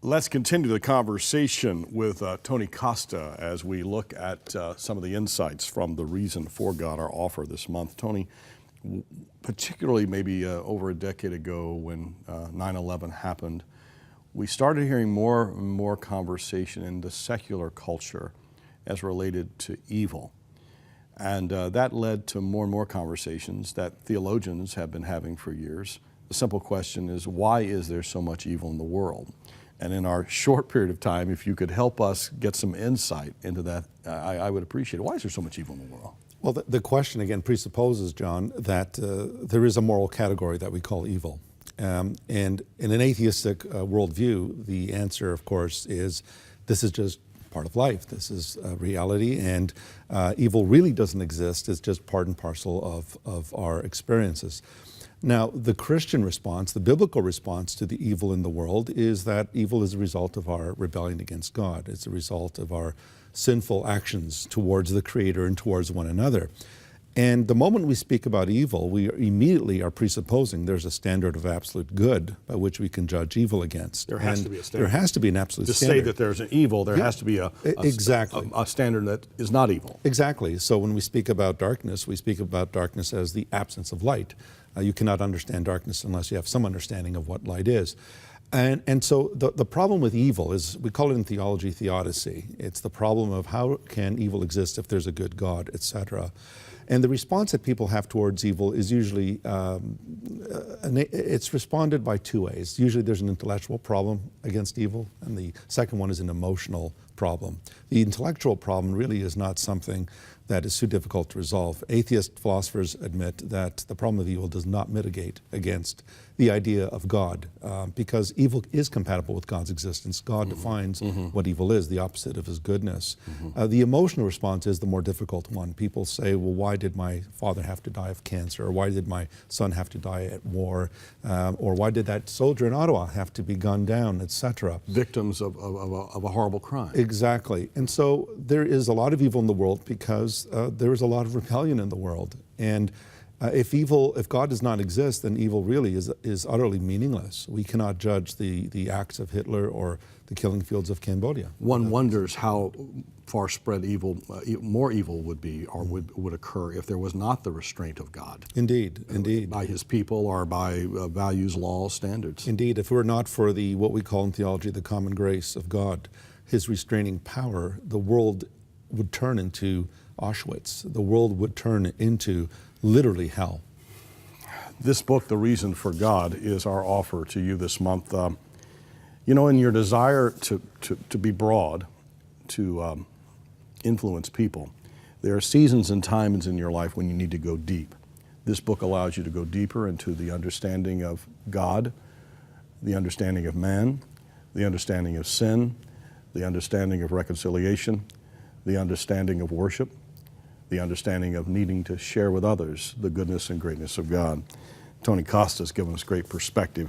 Let's continue the conversation with Tony Costa as we look at some of the insights from the Reason for God, our offer this month. Tony, particularly maybe over a decade ago when 9/11 happened, we started hearing more and more conversation in the secular culture as related to evil. And that led to more and more conversations that theologians have been having for years. The simple question is, why is there so much evil in the world? And in our short period of time, if you could help us get some insight into that, I would appreciate it. Why is there so much evil in the world? Well, the question again presupposes, John, that there is a moral category that we call evil. And in an atheistic worldview, the answer, of course, is this is just part of life. This is reality, and evil really doesn't exist. It's just part and parcel of our experiences. Now, the Christian response, the biblical response to the evil in the world is that evil is a result of our rebellion against God. It's a result of our sinful actions towards the Creator and towards one another. And the moment we speak about evil, we immediately are presupposing there's a standard of absolute good by which we can judge evil against. There has to be a standard. There has to be an absolute standard. To say that there's an evil, there has to be a standard that is not evil. Exactly. So when we speak about darkness, we speak about darkness as the absence of light. You cannot understand darkness unless you have some understanding of what light is. And so the problem with evil is, we call it in theology theodicy. It's the problem of how can evil exist if there's a good God, etc. And the response that people have towards evil is usually, it's responded by two ways. Usually there's an intellectual problem against evil, and the second one is an emotional problem. The intellectual problem really is not something that is too difficult to resolve. Atheist philosophers admit that the problem of evil does not mitigate against the idea of God, because evil is compatible with God's existence. God defines what evil is, the opposite of his goodness. The emotional response is the more difficult one. People say, well, why did my father have to die of cancer? Or why did my son have to die at war? Or why did that soldier in Ottawa have to be gunned down, etc.? Victims of a horrible crime. Exactly. And so there is a lot of evil in the world because there is a lot of rebellion in the world. And if God does not exist, then evil really is utterly meaningless. We cannot judge the acts of Hitler or the killing fields of Cambodia. One wonders how far spread evil, more evil would be or would occur if there was not the restraint of God. Indeed, indeed. By his people or by values, laws, standards. Indeed, if it were not for what we call in theology the common grace of God, his restraining power, the world would turn into Auschwitz. The world would turn into literally hell. This book, The Reason for God, is our offer to you this month. You know, in your desire to be broad, to influence people, there are seasons and times in your life when you need to go deep. This book allows you to go deeper into the understanding of God, the understanding of man, the understanding of sin, the understanding of reconciliation, the understanding of worship, the understanding of needing to share with others the goodness and greatness of God. Tony Costa has given us great perspective.